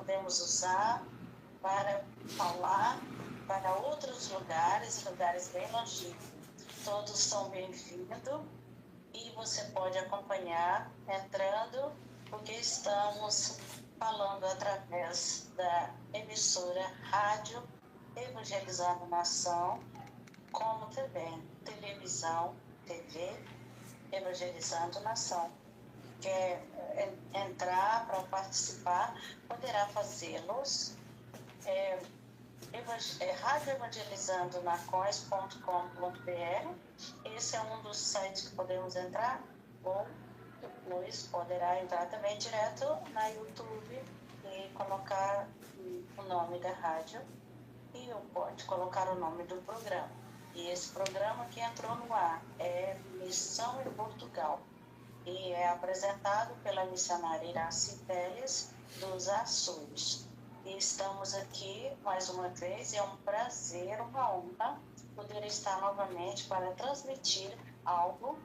podemos usar para falar para outros lugares, lugares bem longínquos. Todos são bem-vindos e você pode acompanhar entrando, porque estamos falando através da emissora Rádio Evangelizando Nação, como também televisão, TV Evangelizando Nação. Quer entrar para participar, poderá fazê-los. radioevangelizandonacós.com.br. Esse é um dos sites que podemos entrar, ou depois poderá entrar também direto na YouTube e colocar o nome da rádio e pode colocar o nome do programa. E esse programa que entrou no ar é Missão em Portugal e é apresentado pela missionária Iraci Teles dos Açores. E estamos aqui mais uma vez, é um prazer, uma honra poder estar novamente para transmitir algo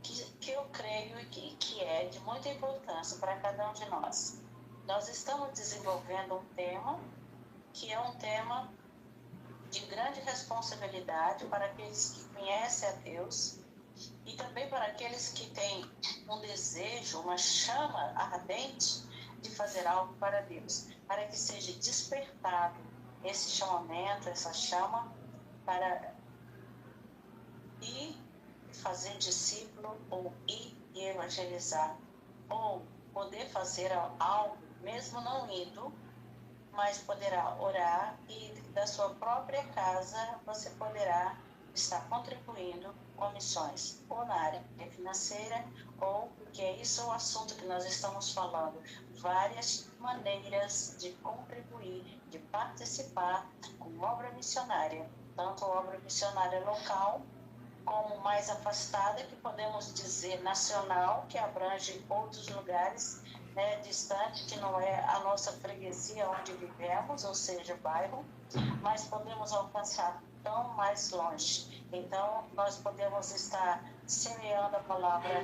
que eu creio que é de muita importância para cada um de nós. Nós estamos desenvolvendo um tema que é um tema de grande responsabilidade para aqueles que conhecem a Deus e também para aqueles que têm um desejo, uma chama ardente de fazer algo para Deus, para que seja despertado esse chamamento, essa chama, para ir fazer discípulo, ou ir e evangelizar, ou poder fazer algo, mesmo não indo, mas poderá orar e da sua própria casa você poderá estar contribuindo com missões, ou na área financeira, ou porque é isso o assunto que nós estamos falando, várias maneiras de contribuir, de participar com obra missionária, tanto obra missionária local, como mais afastada, que podemos dizer nacional, que abrange outros lugares, distante, que não é a nossa freguesia onde vivemos, ou seja, bairro, mas podemos alcançar tão mais longe. Então, nós podemos estar semeando a palavra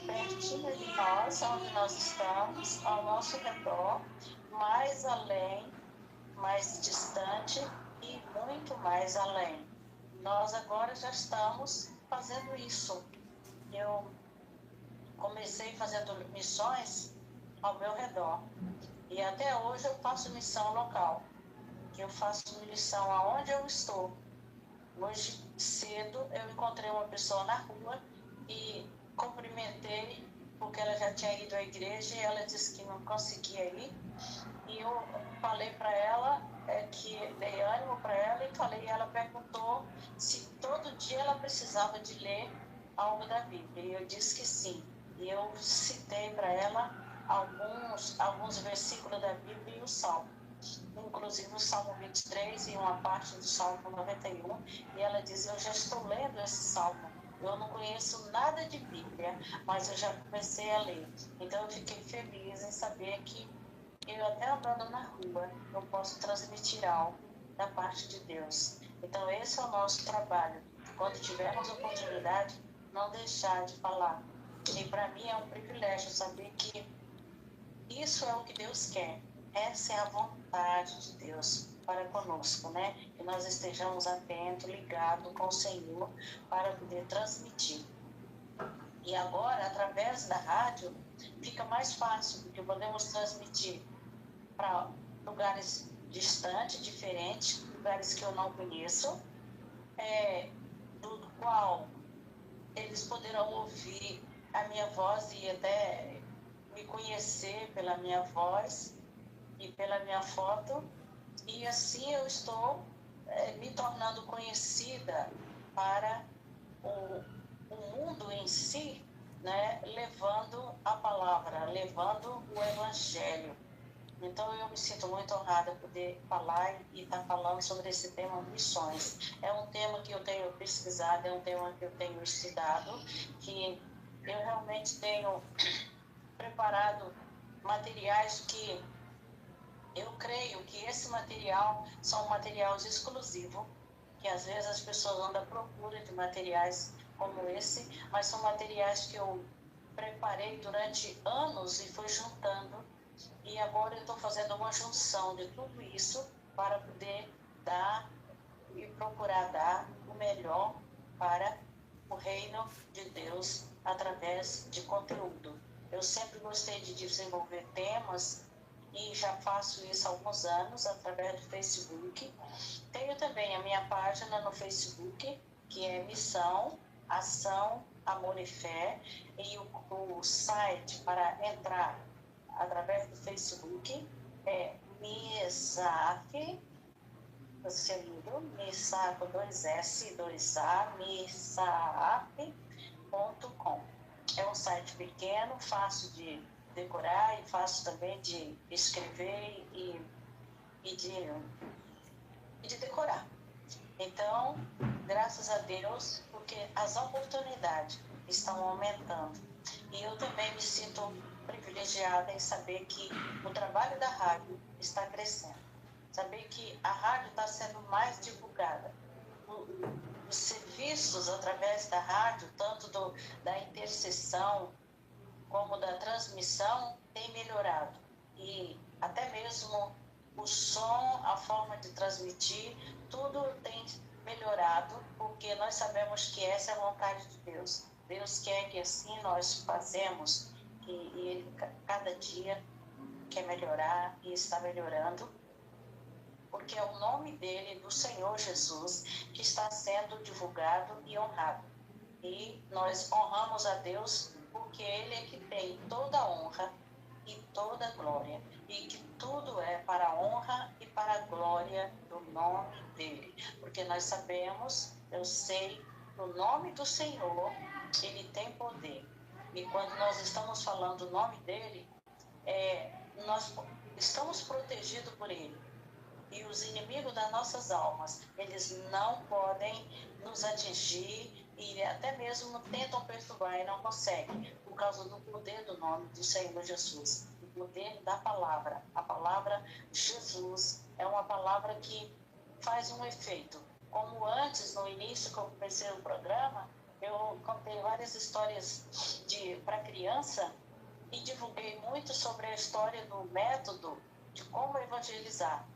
pertinho de nós, onde nós estamos, ao nosso redor, mais além, mais distante e muito mais além. Nós agora já estamos fazendo isso. Eu comecei fazendo missões ao meu redor. E até hoje eu faço missão local. Eu faço missão aonde eu estou. Hoje cedo eu encontrei uma pessoa na rua e cumprimentei, porque ela já tinha ido à igreja e ela disse que não conseguia ir. E eu falei para ela, que dei ânimo para ela e falei, ela perguntou se todo dia ela precisava de ler algo da Bíblia. E eu disse que sim. E eu citei para ela alguns versículos da Bíblia e o Salmo, inclusive o Salmo 23 e uma parte do Salmo 91, e ela diz, eu já estou lendo esse Salmo, eu não conheço nada de Bíblia, mas eu já comecei a ler. Então eu fiquei feliz em saber que eu até andando na rua, eu posso transmitir algo da parte de Deus. Então esse é o nosso trabalho, quando tivermos oportunidade, não deixar de falar. E para mim é um privilégio saber que isso é o que Deus quer. Essa é a vontade de Deus para conosco, Que nós estejamos atentos, ligados com o Senhor para poder transmitir. E agora, através da rádio, fica mais fácil, porque podemos transmitir para lugares distantes, diferentes, lugares que eu não conheço, do qual eles poderão ouvir a minha voz e até me conhecer pela minha voz e pela minha foto, e assim eu estou me tornando conhecida para o mundo em si, levando a palavra, levando o Evangelho. Então eu me sinto muito honrada por poder falar e estar falando sobre esse tema missões. É um tema que eu tenho pesquisado, é um tema que eu tenho estudado, que eu realmente tenho preparado materiais que eu creio que esse material são materiais exclusivos, que às vezes as pessoas andam à procura de materiais como esse, mas são materiais que eu preparei durante anos e fui juntando E agora eu estou fazendo uma junção de tudo isso para poder dar e procurar dar o melhor para o reino de Deus através de conteúdo. Eu sempre gostei de desenvolver temas e já faço isso há alguns anos através do Facebook. Tenho também a minha página no Facebook, que é Missão, Ação, Amor e Fé, e o site para entrar através do Facebook é MISAF, seguido, MISA com 2S, 2A, MISAF.com. É um site pequeno, fácil de decorar e fácil também de escrever e de decorar. Então, graças a Deus, porque as oportunidades estão aumentando. E eu também me sinto privilegiada em saber que o trabalho da rádio está crescendo. Saber que a rádio está sendo mais divulgada. Os serviços através da rádio, tanto da intercessão como da transmissão, tem melhorado. E até mesmo o som, a forma de transmitir, tudo tem melhorado, porque nós sabemos que essa é a vontade de Deus. Deus quer que assim nós fazemos, e Ele cada dia quer melhorar e está melhorando, porque é o nome dele, do Senhor Jesus, que está sendo divulgado e honrado. E nós honramos a Deus porque Ele é que tem toda a honra e toda a glória, e que tudo é para a honra e para a glória do nome dele. Porque nós sabemos, eu sei, o nome do Senhor, ele tem poder. E quando nós estamos falando o nome dele, nós estamos protegidos por ele. E os inimigos das nossas almas, eles não podem nos atingir e até mesmo tentam perturbar e não conseguem, por causa do poder do nome do Senhor Jesus, o poder da palavra. A palavra Jesus é uma palavra que faz um efeito. Como antes, no início que eu comecei o programa, eu contei várias histórias para criança e divulguei muito sobre a história do método de como evangelizar.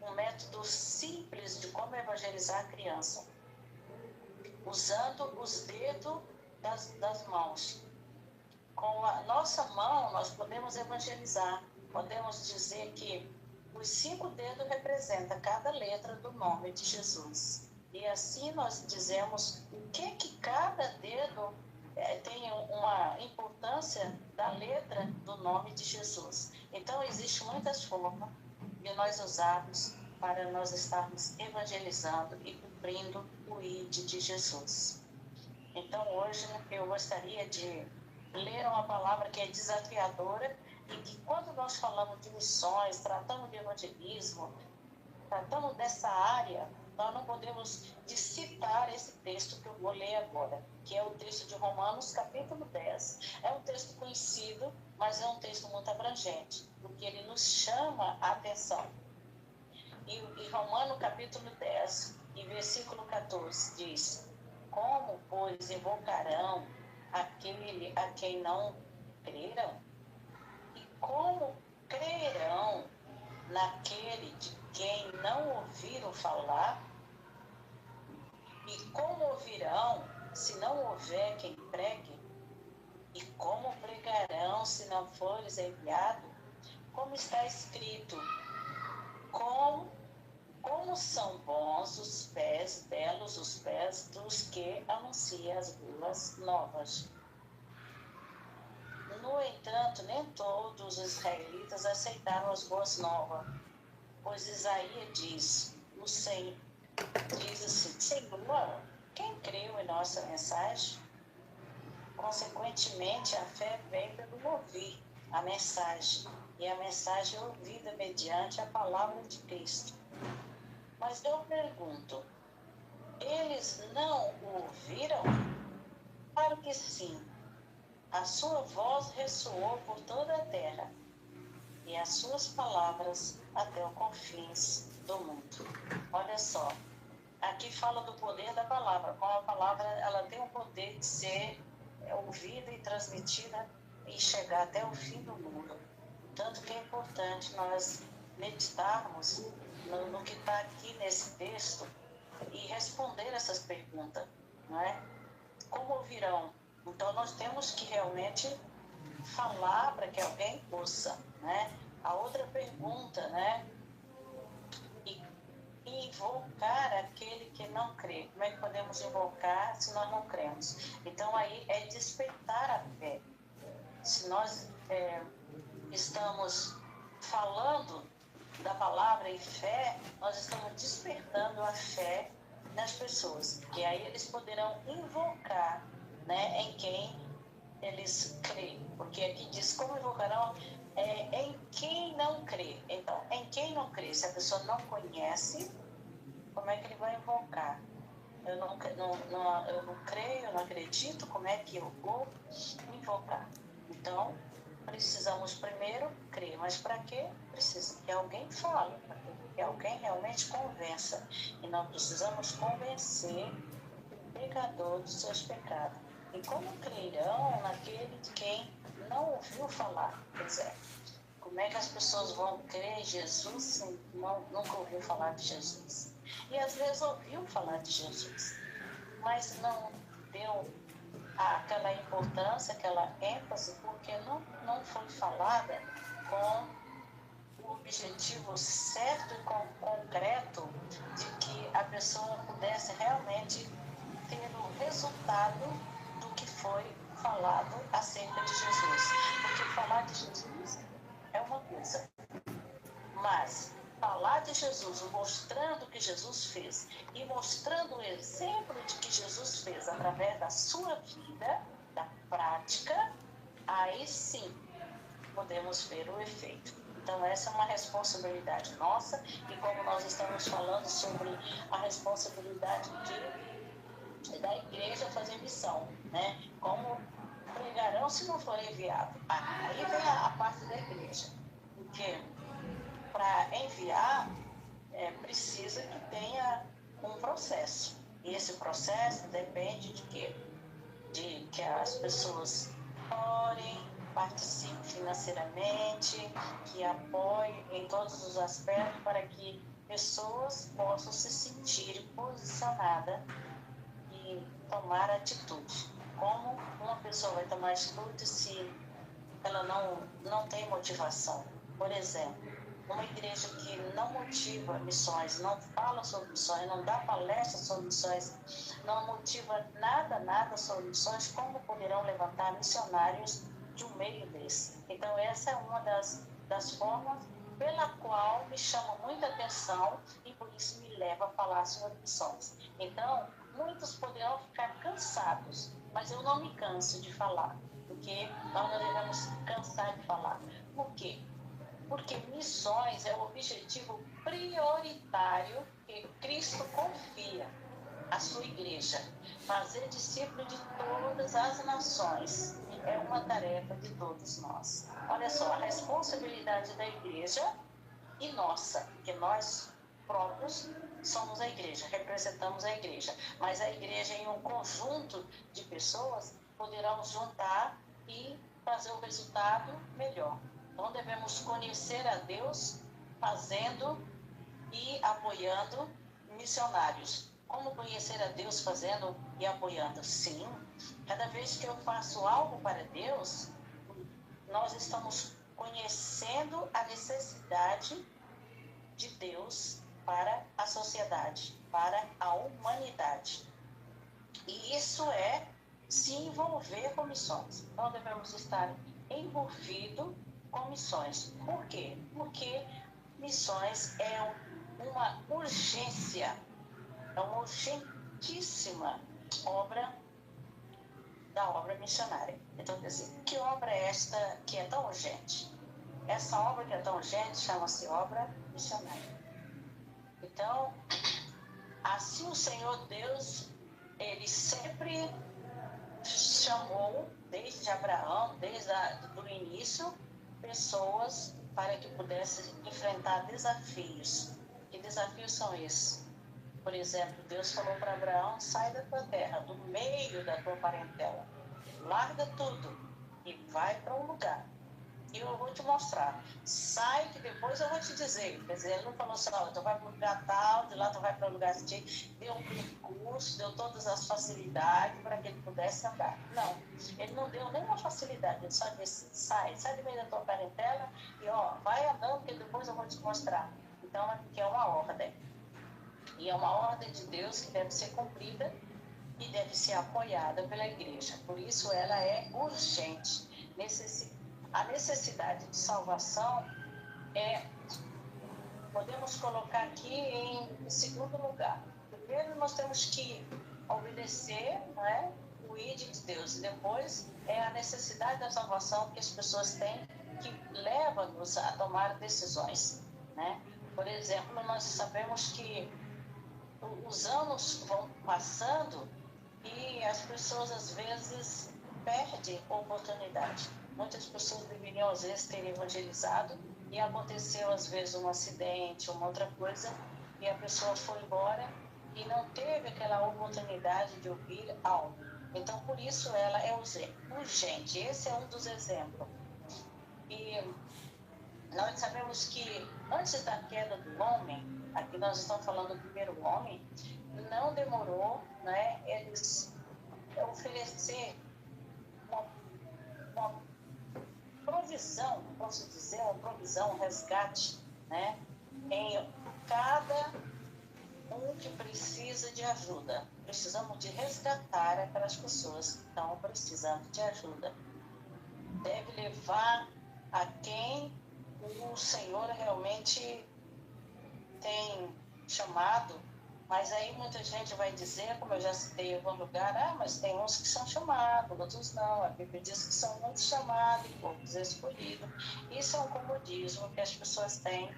Um método simples de como evangelizar a criança, usando os dedos das mãos. Com a nossa mão, nós podemos evangelizar. Podemos dizer que os 5 dedos representam cada letra do nome de Jesus. E assim nós dizemos o que cada dedo tem uma importância da letra do nome de Jesus. Então, existem muitas formas de nós usarmos para nós estarmos evangelizando e cumprindo o ID de Jesus. Então, hoje, eu gostaria de ler uma palavra que é desafiadora e que, quando nós falamos de missões, tratamos de evangelismo, tratamos dessa área, nós não podemos citar esse texto que eu vou ler agora, que é o texto de Romanos, capítulo 10. É um texto conhecido, mas é um texto muito abrangente, porque ele nos chama a atenção. E Romanos, capítulo 10, e versículo 14, diz: como, pois, invocarão aquele a quem não creram? E como crerão naquele de quem não ouviram falar? E como ouvirão se não houver quem pregue? E como pregarão se não fores enviado? Como está escrito: como são bons os pés, belos os pés dos que anunciam as boas novas. No entanto, nem todos os israelitas aceitaram as boas novas, pois Isaías diz assim: Senhor, quem creu em nossa mensagem? Consequentemente, a fé vem pelo ouvir a mensagem, e a mensagem é ouvida mediante a palavra de Cristo. Mas eu pergunto, eles não o ouviram? Claro que sim. A sua voz ressoou por toda a terra, e as suas palavras até os confins do mundo. Olha só, aqui fala do poder da palavra, como a palavra ela tem o poder de ser ouvida e transmitida e chegar até o fim do mundo. Tanto que é importante nós meditarmos no que está aqui nesse texto e responder essas perguntas, não é? Como ouvirão? Então, nós temos que realmente falar para que alguém ouça, né? A outra pergunta, né? E invocar aquele que não crê. Como é que podemos invocar se nós não cremos? Então, aí é despertar a fé. Se nós estamos falando da palavra em fé, nós estamos despertando a fé nas pessoas. E aí eles poderão invocar, né, em quem eles creem. Porque aqui diz como invocarão em quem não crê. Então, em quem não crê, se a pessoa não conhece, como é que ele vai invocar? Eu não creio, eu não acredito, como é que eu vou invocar? Então, precisamos primeiro crer, mas para quê? Precisa que alguém fale, que alguém realmente convença. E nós precisamos convencer o pecador dos seus pecados. E como crerão naquele de quem não ouviu falar? Quer dizer, como é que as pessoas vão crer em Jesus se nunca ouviu falar de Jesus? E às vezes ouviu falar de Jesus, mas não deu aquela importância, aquela ênfase, porque não foi falada com o objetivo certo e concreto de que a pessoa pudesse realmente ter o resultado do que foi falado acerca de Jesus. Porque falar de Jesus é uma coisa, mas falar de Jesus, mostrando o que Jesus fez e mostrando o exemplo de que Jesus fez através da sua vida, da prática, aí sim podemos ver o efeito. Então essa é uma responsabilidade nossa, e como nós estamos falando sobre a responsabilidade da igreja fazer missão, né? Como pregarão se não for enviado? Aí vem a parte da igreja, porque para enviar, precisa que tenha um processo. E esse processo depende de quê? De que as pessoas orem, participem financeiramente, que apoiem em todos os aspectos para que pessoas possam se sentir posicionadas e tomar atitude. Como uma pessoa vai tomar atitude se ela não tem motivação? Por exemplo, uma igreja que não motiva missões, não fala sobre missões, não dá palestra sobre missões, não motiva nada sobre missões, como poderão levantar missionários de um meio desse? Então, essa é uma das formas pela qual me chama muita atenção e por isso me leva a falar sobre missões. Então, muitos poderão ficar cansados, mas eu não me canso de falar, porque nós não devemos cansar de falar. Por quê? Porque missões é o objetivo prioritário que Cristo confia à sua igreja. Fazer discípulo de todas as nações é uma tarefa de todos nós. Olha só, a responsabilidade da igreja e nossa, porque nós próprios somos a igreja, representamos a igreja, mas a igreja em um conjunto de pessoas poderão juntar e fazer o resultado melhor. Então devemos conhecer a Deus fazendo e apoiando missionários. Como conhecer a Deus fazendo e apoiando? Sim, cada vez que eu faço algo para Deus, nós estamos conhecendo a necessidade de Deus para a sociedade, para a humanidade. E isso é se envolver com missões. Então devemos estar envolvidos com missões. Por quê? Porque missões é uma urgência, é uma urgentíssima obra da obra missionária. Então, quer dizer, que obra é esta que é tão urgente? Essa obra que é tão urgente chama-se obra missionária. Então, assim o Senhor Deus, Ele sempre chamou, desde Abraão, desde o início, pessoas para que pudessem enfrentar desafios. Que desafios são esses? Por exemplo, Deus falou para Abraão: sai da tua terra, do meio da tua parentela, larga tudo e vai para um lugar. E o eu vou te mostrar. Sai que depois eu vou te dizer. Quer dizer, ele não falou assim, olha, tu vai para o lugar tal, de lá tu vai para o lugar assim, deu um percurso, deu todas as facilidades para que ele pudesse andar. Não, ele não deu nenhuma facilidade, ele só disse, sai do meio da tua parentela e ó, vai andando que depois eu vou te mostrar. Então, aqui é uma ordem. E é uma ordem de Deus que deve ser cumprida e deve ser apoiada pela igreja. Por isso ela é urgente. A necessidade de salvação podemos colocar aqui em segundo lugar. Primeiro nós temos que obedecer, não é, o ID de Deus. E depois é a necessidade da salvação que as pessoas têm, que leva-nos a tomar decisões, né? Por exemplo, nós sabemos que os anos vão passando e as pessoas às vezes perdem oportunidade. Muitas pessoas deveriam às vezes ter evangelizado e aconteceu às vezes um acidente, uma outra coisa, e a pessoa foi embora e não teve aquela oportunidade de ouvir algo. Então, por isso ela é urgente. Esse é um dos exemplos. E nós sabemos que antes da queda do homem, aqui nós estamos falando do primeiro homem, não demorou, né, eles oferecer uma provisão, posso dizer, uma provisão, um resgate, né, em cada um que precisa de ajuda. Precisamos de resgatar aquelas pessoas que estão precisando de ajuda. Deve levar a quem o Senhor realmente tem chamado, mas aí muita gente vai dizer, como eu já citei em algum lugar, mas tem uns que são chamados, outros não. A Bíblia diz que são muitos chamados e poucos escolhidos. Isso é um comodismo que as pessoas têm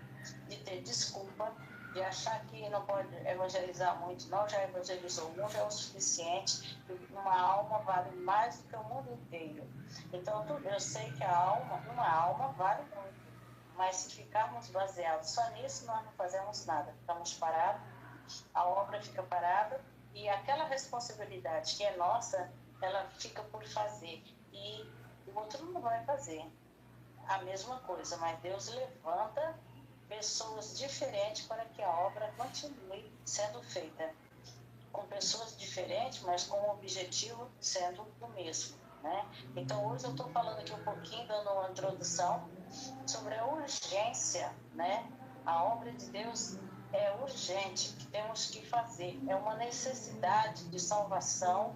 de ter desculpa, de achar que não pode evangelizar muito, não, já evangelizou um, já é o suficiente, uma alma vale mais do que o mundo inteiro. Então, eu sei que uma alma vale muito, mas se ficarmos baseados só nisso, nós não fazemos nada, ficamos parados, a obra fica parada e aquela responsabilidade que é nossa, ela fica por fazer e o outro não vai fazer a mesma coisa, mas Deus levanta pessoas diferentes para que a obra continue sendo feita, com pessoas diferentes, mas com o objetivo sendo o mesmo, né? Então hoje eu estou falando aqui um pouquinho, dando uma introdução sobre a urgência, né? A obra de Deus é urgente, que temos que fazer, é uma necessidade de salvação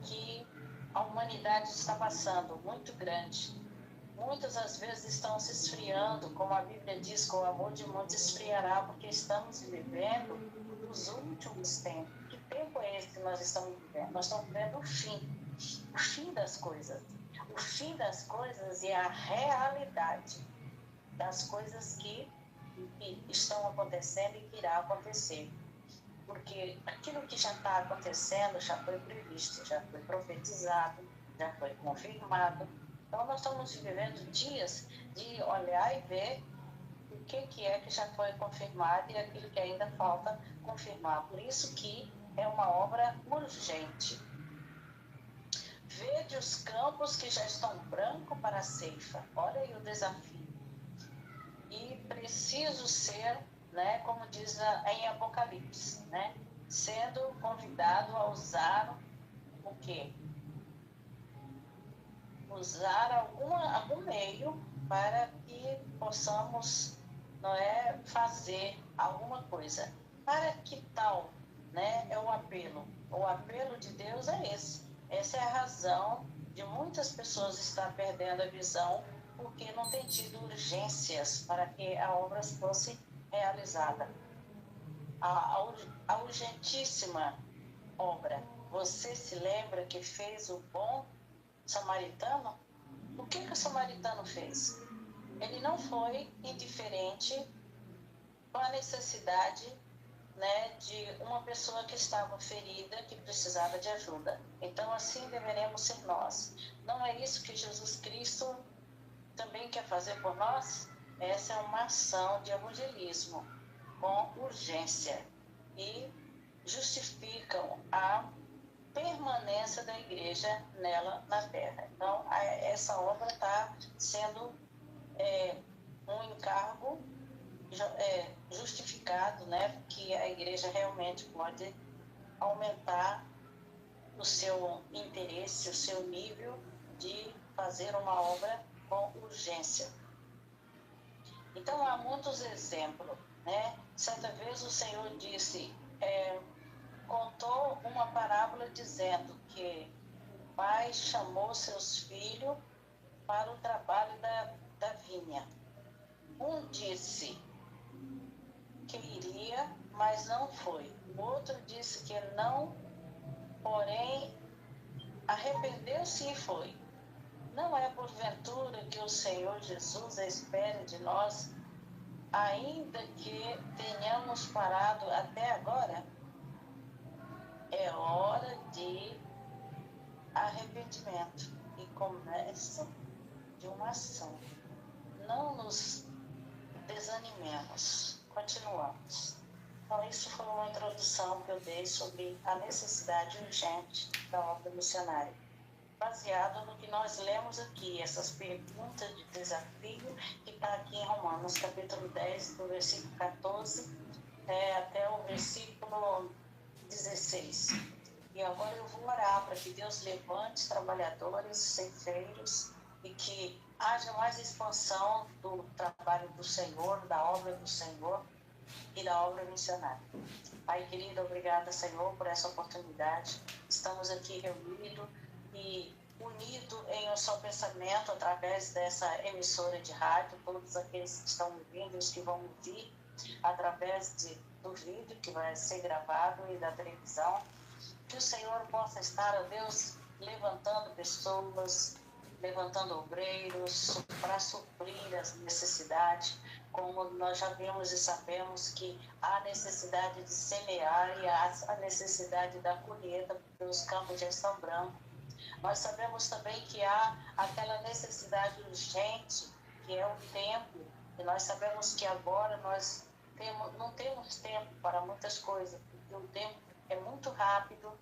que a humanidade está passando, muito grande. Muitas às vezes estão se esfriando, como a Bíblia diz, com o amor de muitos esfriará, porque estamos vivendo os últimos tempos. Que tempo é esse que nós estamos vivendo? Nós estamos vivendo o fim das coisas. O fim das coisas é a realidade das coisas que estão acontecendo e que irá acontecer. Porque aquilo que já está acontecendo já foi previsto, já foi profetizado, já foi confirmado. Então, nós estamos vivendo dias de olhar e ver o que é que já foi confirmado e aquilo que ainda falta confirmar. Por isso que é uma obra urgente. Vede os campos que já estão brancos para a ceifa. Olha aí o desafio. E preciso ser, né, como diz em Apocalipse, né, sendo convidado a usar o quê? Usar algum meio para que possamos, não é, fazer alguma coisa. Para que tal, né, é o apelo. O apelo de Deus é esse. Essa é a razão de muitas pessoas estar perdendo a visão, porque não tem tido urgências para que a obra fosse realizada. A urgentíssima obra. Você se lembra que fez o bom samaritano? O que o samaritano fez? Ele não foi indiferente com a necessidade, né, de uma pessoa que estava ferida, que precisava de ajuda. Então, assim deveremos ser nós. Não é isso que Jesus Cristo também quer fazer por nós? Essa é uma ação de evangelismo com urgência e justificam a permanência da igreja nela na terra. Então, essa obra está sendo um encargo justificado, né, que a igreja realmente pode aumentar o seu interesse, o seu nível de fazer uma obra com urgência. Então, há muitos exemplos, né? Certa vez o Senhor disse, contou uma parábola dizendo que o pai chamou seus filhos para o trabalho da vinha. Um disse que iria, mas não foi. O outro disse que não, porém arrependeu-se e foi. Não é porventura que o Senhor Jesus espera de nós, ainda que tenhamos parado até agora? É hora de arrependimento e começo de uma ação. Não nos desanimemos, continuamos. Então, isso foi uma introdução que eu dei sobre a necessidade urgente da obra missionária, baseado no que nós lemos aqui, essas perguntas de desafio que está aqui em Romanos, capítulo 10, do versículo 14 até o versículo 16. E agora eu vou orar para que Deus levante trabalhadores, ceifeiros, e que haja mais expansão do trabalho do Senhor, da obra do Senhor e da obra missionária. Pai querido, obrigada, Senhor, por essa oportunidade. Estamos aqui reunidos e unidos em um só pensamento através dessa emissora de rádio, todos aqueles que estão ouvindo, os que vão ouvir através do vídeo que vai ser gravado e da televisão. Que o Senhor possa estar, ó Deus, levantando pessoas, levantando obreiros para suprir as necessidades, como nós já vimos e sabemos que há necessidade de semear e há necessidade da colheita, porque os campos já estão brancos. Nós sabemos também que há aquela necessidade urgente, que é o tempo, e nós sabemos que agora nós não temos tempo para muitas coisas, porque o tempo é muito rápido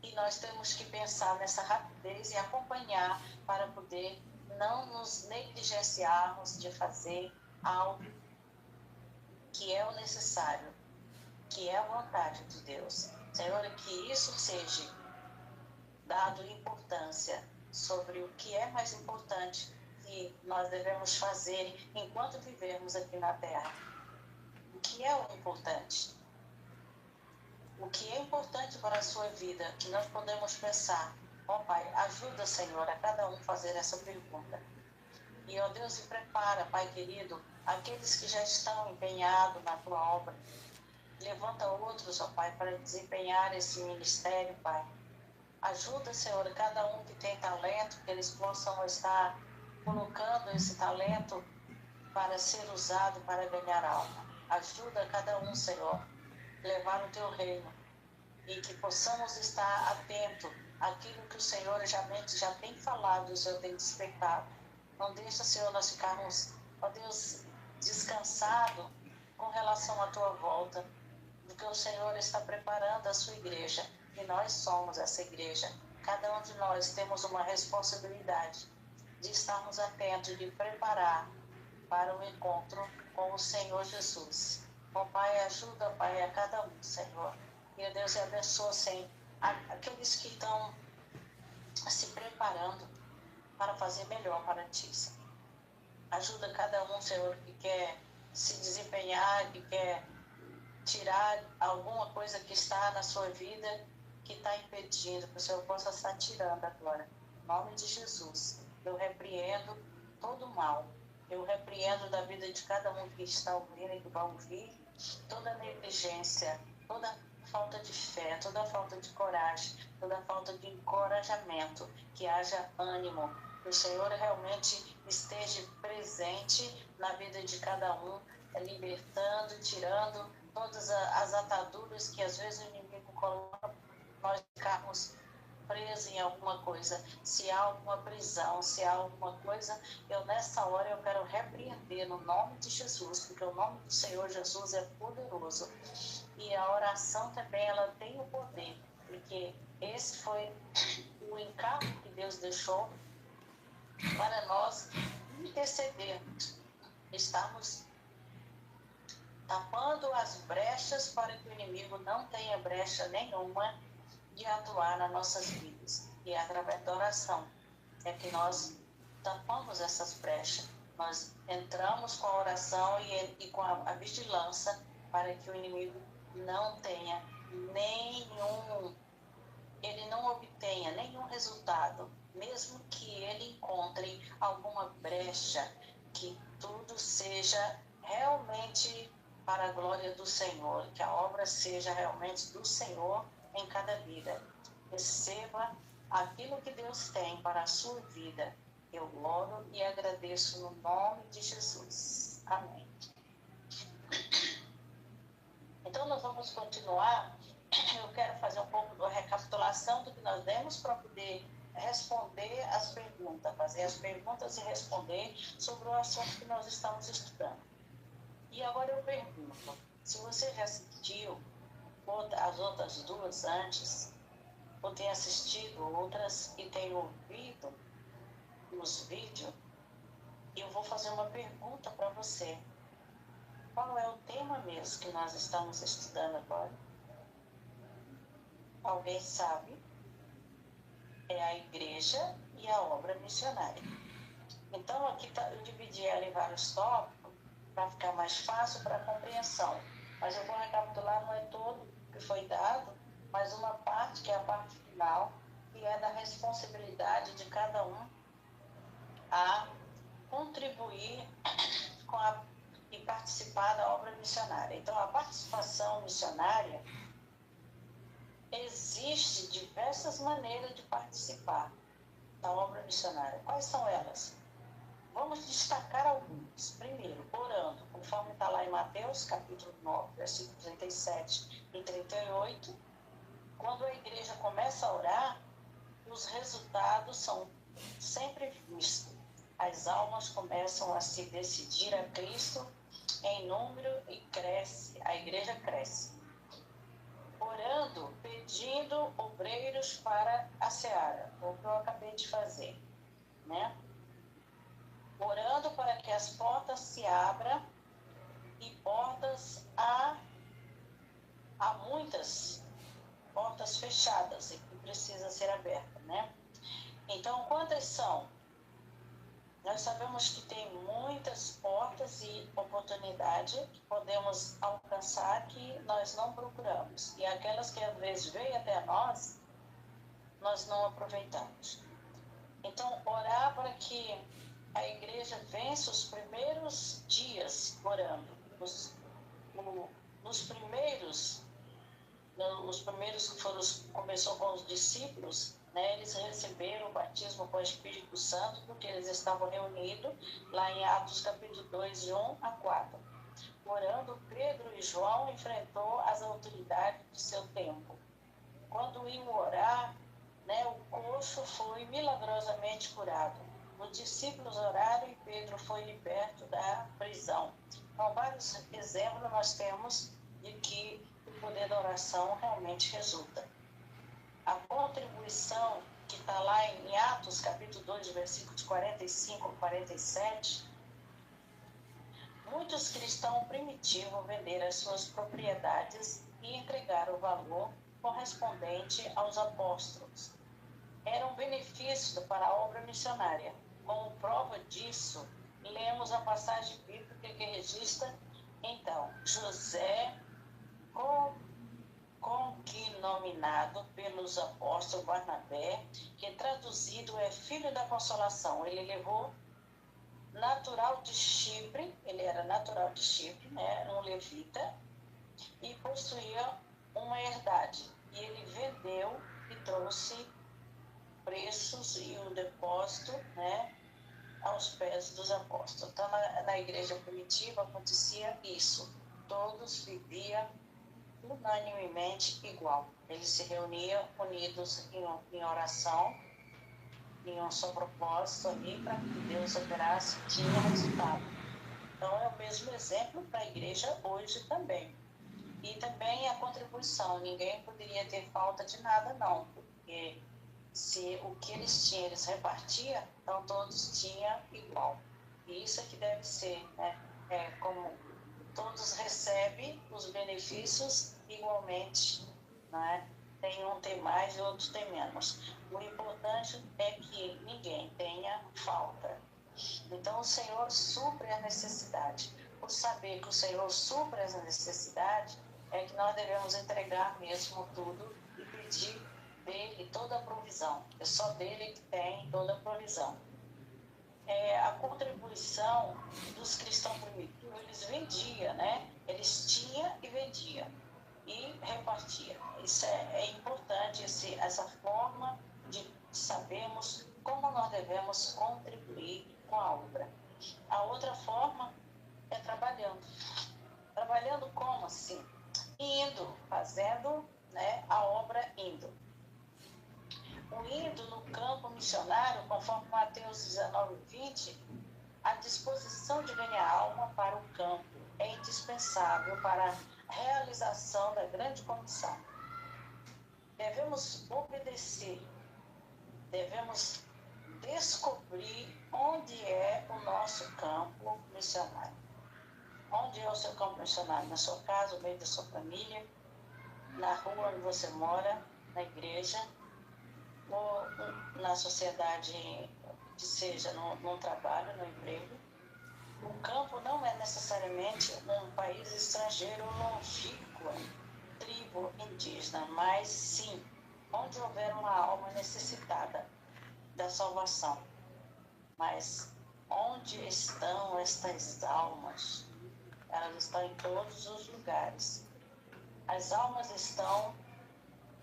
e nós temos que pensar nessa rapidez e acompanhar para poder não nos negligenciarmos de fazer algo que é o necessário, que é a vontade de Deus. Senhor, que isso seja dado importância sobre o que é mais importante que nós devemos fazer enquanto vivemos aqui na Terra. O que é o importante? O que é importante para a sua vida, que nós podemos pensar, Pai, ajuda, Senhor, a cada um fazer essa pergunta. E, Deus, se prepara, Pai querido, aqueles que já estão empenhados na tua obra. Levanta outros, Pai, para desempenhar esse ministério, Pai. Ajuda, Senhor, cada um que tem talento, que eles possam estar colocando esse talento para ser usado para ganhar alma. Ajuda cada um, Senhor, levar o teu reino e que possamos estar atentos àquilo que o Senhor já tem falado, o Senhor tem despertado. Não deixa, Senhor, nós ficarmos, Deus, descansados com relação à tua volta, porque o Senhor está preparando a sua igreja e nós somos essa igreja. Cada um de nós temos uma responsabilidade de estarmos atentos, de preparar para o encontro com o Senhor Jesus. Pai, ajuda, Pai, a cada um, Senhor. E Deus abençoa, Senhor, aqueles que estão se preparando para fazer melhor para ti, Senhor. Ajuda cada um, Senhor, que quer se desempenhar, que quer tirar alguma coisa que está na sua vida, que está impedindo, que o Senhor possa estar tirando agora. Em nome de Jesus, eu repreendo todo o mal. Eu repreendo da vida de cada um que está ouvindo e que vai ouvir toda negligência, toda falta de fé, toda falta de coragem, toda falta de encorajamento, que haja ânimo, que o Senhor realmente esteja presente na vida de cada um, libertando, tirando todas as ataduras que às vezes o inimigo coloca, nós ficarmos presos em alguma coisa. Se há alguma prisão, se há alguma coisa, eu nessa hora eu quero repreender no nome de Jesus, porque o nome do Senhor Jesus é poderoso. E a oração também, ela tem o poder, porque esse foi o encargo que Deus deixou para nós intercedermos, estamos tapando as brechas para que o inimigo não tenha brecha nenhuma de atuar nas nossas vidas. E através da oração é que nós tampamos essas brechas. Nós entramos com a oração e com a vigilância para que o inimigo não tenha ele não obtenha nenhum resultado, mesmo que ele encontre alguma brecha, que tudo seja realmente para a glória do Senhor, que a obra seja realmente do Senhor em cada vida. Receba aquilo que Deus tem para a sua vida. Eu oro e agradeço no nome de Jesus. Amém. Então, nós vamos continuar. Eu quero fazer um pouco de recapitulação do que nós demos para poder responder as perguntas, fazer as perguntas e responder sobre o assunto que nós estamos estudando. E agora eu pergunto, se você já assistiu as outras duas antes, ou tem assistido outras e tem ouvido os vídeos, eu vou fazer uma pergunta para você. Qual é o tema mesmo que nós estamos estudando agora? Alguém sabe? É a igreja e a obra missionária. Então, aqui eu dividi ela em vários tópicos para ficar mais fácil para a compreensão. Mas eu vou recapitular, não é todo que foi dado, mas uma parte, que é a parte final, que é da responsabilidade de cada um a contribuir e participar da obra missionária. Então, a participação missionária, existe diversas maneiras de participar da obra missionária. Quais são elas? Vamos destacar alguns. Primeiro, orando, conforme está lá em Mateus, capítulo 9, versículos 37 e 38. Quando a igreja começa a orar, os resultados são sempre vistos. As almas começam a se decidir a Cristo em número e cresce, a igreja cresce. Orando, pedindo obreiros para a seara, o que eu acabei de fazer, né? Orando para que as portas se abram, e portas há muitas portas fechadas e que precisam ser abertas, né? Então, quantas são? Nós sabemos que tem muitas portas e oportunidades que podemos alcançar que nós não procuramos. E aquelas que às vezes veio até nós não aproveitamos. Então, orar para que a igreja vença os primeiros dias orando. Os primeiros que começou com os discípulos, né, eles receberam o batismo com o Espírito Santo, porque eles estavam reunidos lá em Atos capítulo 2, de 1 a 4. Orando, Pedro e João enfrentou as autoridades de seu tempo. Quando iam orar, né, o coxo foi milagrosamente curado. Os discípulos oraram e Pedro foi liberto da prisão. Então, vários exemplos nós temos de que o poder da oração realmente resulta. A contribuição que está lá em Atos, capítulo 2, versículos 45 a 47, muitos cristãos primitivos venderam as suas propriedades e entregaram o valor correspondente aos apóstolos. Era um benefício para a obra missionária. Como prova disso, lemos a passagem bíblica que registra, então, José, cognominado pelos apóstolos Barnabé, que traduzido é filho da consolação. Ele levou natural de Chipre, ele era natural de Chipre, né, um levita, e possuía uma herdade. E ele vendeu e trouxe preços e o depósito, né, aos pés dos apóstolos. Então, na igreja primitiva acontecia isso. Todos viviam unanimemente igual. Eles se reuniam unidos em oração, em um só propósito ali, para que Deus operasse e tinha resultado. Então, é o mesmo exemplo para a igreja hoje também. E também a contribuição. Ninguém poderia ter falta de nada, não, porque se o que eles tinham, eles repartiam, então todos tinham igual. E isso é que deve ser, né? Como todos recebem os benefícios igualmente, né? Um tem mais e outros tem menos. O importante é que ninguém tenha falta. Então o Senhor supre a necessidade. Por saber que o Senhor supre essa necessidade, é que nós devemos entregar mesmo tudo e pedir dele toda a provisão. É só dele que tem toda a provisão. A contribuição dos cristãos primitivos, eles vendiam, né? Eles tinham e vendiam e repartiam. Isso é importante, essa forma de sabermos como nós devemos contribuir com a obra. A outra forma é trabalhando. Trabalhando como assim? Indo, fazendo, né, a obra indo. O indo no campo missionário, conforme Mateus 19:20, a disposição de ganhar alma para o campo é indispensável para a realização da grande comissão. Devemos obedecer, devemos descobrir onde é o nosso campo missionário. Onde é o seu campo missionário? Na sua casa, no meio da sua família, na rua onde você mora, na igreja, ou na sociedade, que seja no trabalho, no emprego. O campo não é necessariamente um país estrangeiro longínquo, tribo indígena, mas sim onde houver uma alma necessitada da salvação. Mas onde estão estas almas? Elas estão em todos os lugares. As almas estão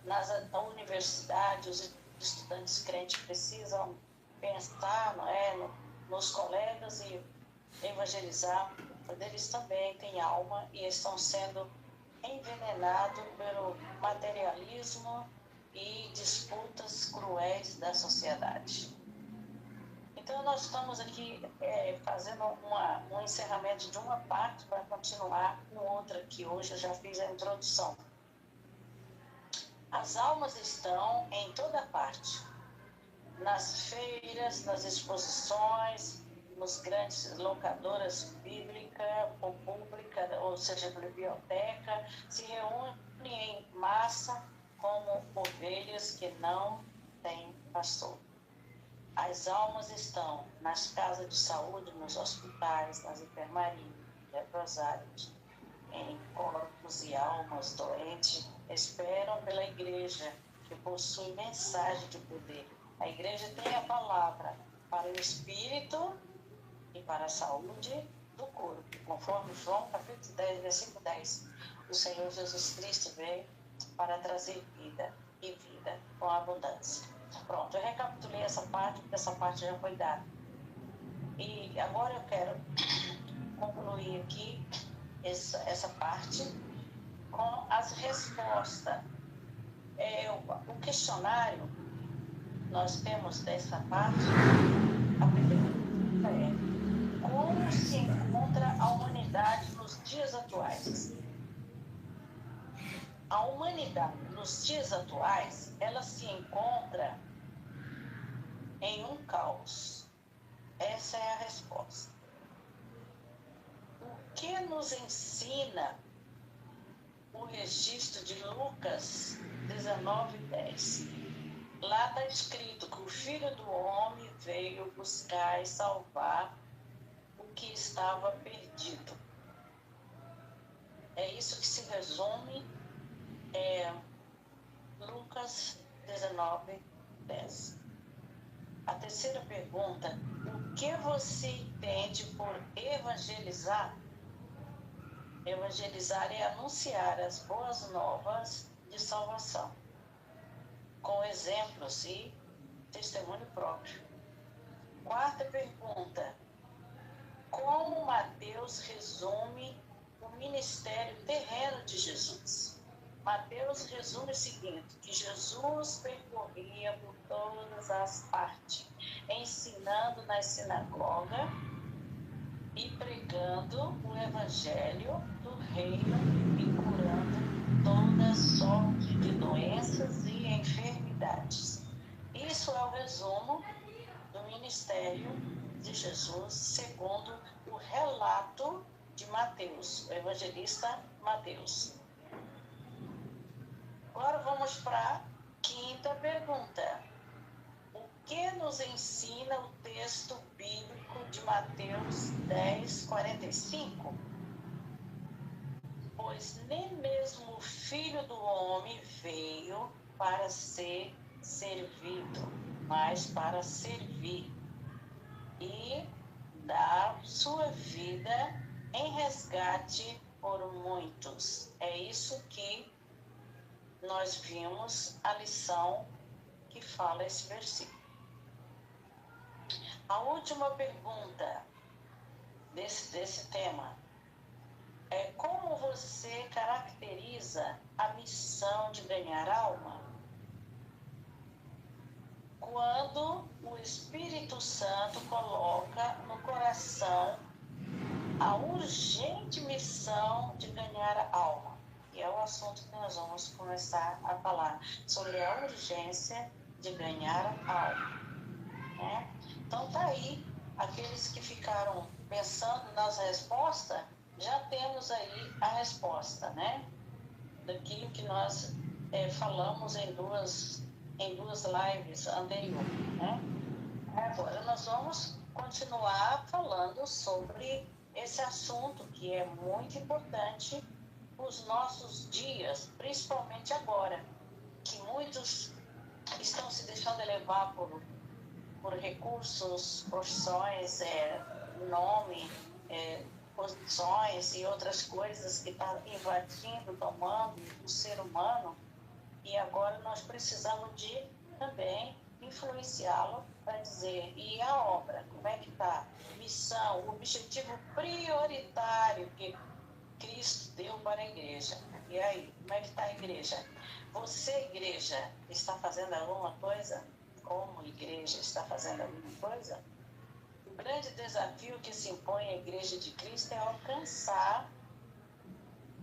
na universidade, os estudantes crentes precisam pensar, não é, nos colegas e evangelizar, mas eles também têm alma e estão sendo envenenados pelo materialismo e disputas cruéis da sociedade. Então nós estamos aqui fazendo um encerramento de uma parte para continuar com outra que hoje eu já fiz a introdução. As almas estão em toda parte, nas feiras, nas exposições, nos grandes locadoras bíblicas ou públicas, ou seja, biblioteca, se reúnem em massa como ovelhas que não têm pastor. As almas estão nas casas de saúde, nos hospitais, nas enfermarias, leprosários, em corpos e almas doentes, esperam pela igreja, que possui mensagem de poder. A igreja tem a palavra para o espírito e para a saúde do corpo. Conforme João capítulo 10, versículo 10, o Senhor Jesus Cristo veio para trazer vida e vida com abundância. Pronto, eu recapitulei essa parte, porque essa parte já foi dada. E agora eu quero concluir aqui essa parte com as respostas. O questionário, nós temos dessa parte, a primeira pergunta é: como se encontra a humanidade nos dias atuais? A humanidade nos dias atuais, ela se encontra em um caos. Essa é a resposta. O que nos ensina o registro de Lucas 19:10? Lá está escrito que o Filho do Homem veio buscar e salvar o que estava perdido. É isso que se resume Lucas 19:10. A terceira pergunta: o que você entende por evangelizar? Evangelizar é anunciar as boas novas de salvação, com exemplos e testemunho próprio. Quarta pergunta: como Mateus resume o ministério terreno de Jesus? Mateus resume o seguinte: que Jesus percorria por todas as partes, ensinando nas sinagogas e pregando o evangelho do reino e curando toda sorte de doenças e enfermidades. Isso é o resumo do ministério de de Jesus segundo o relato de Mateus, o evangelista Mateus. Agora vamos para a quinta pergunta. O que nos ensina o texto bíblico de Mateus 10:45? Pois nem mesmo o Filho do Homem veio para ser servido, mas para servir e dar sua vida em resgate por muitos. É isso que nós vimos a lição que fala esse versículo. A última pergunta desse tema é: como você caracteriza a missão de ganhar alma? Quando o Espírito Santo coloca no coração a urgente missão de ganhar a alma, que é o assunto que nós vamos começar a falar, sobre a urgência de ganhar a alma, né? Então tá aí, aqueles que ficaram pensando nas respostas, já temos aí a resposta, né? Daquilo que nós falamos em duas lives anteriores, né? Agora nós vamos continuar falando sobre esse assunto que é muito importante nos nossos dias, principalmente agora, que muitos estão se deixando levar por recursos, profissões, nome, posições e outras coisas que estão invadindo, tomando o ser humano, e agora nós precisamos de também influenciá-lo para dizer: e a obra, como é que está? Missão, o objetivo prioritário que Cristo deu para a igreja. E aí, como é que está a igreja? Você, igreja, está fazendo alguma coisa? Como igreja está fazendo alguma coisa? O grande desafio que se impõe à igreja de Cristo é alcançar,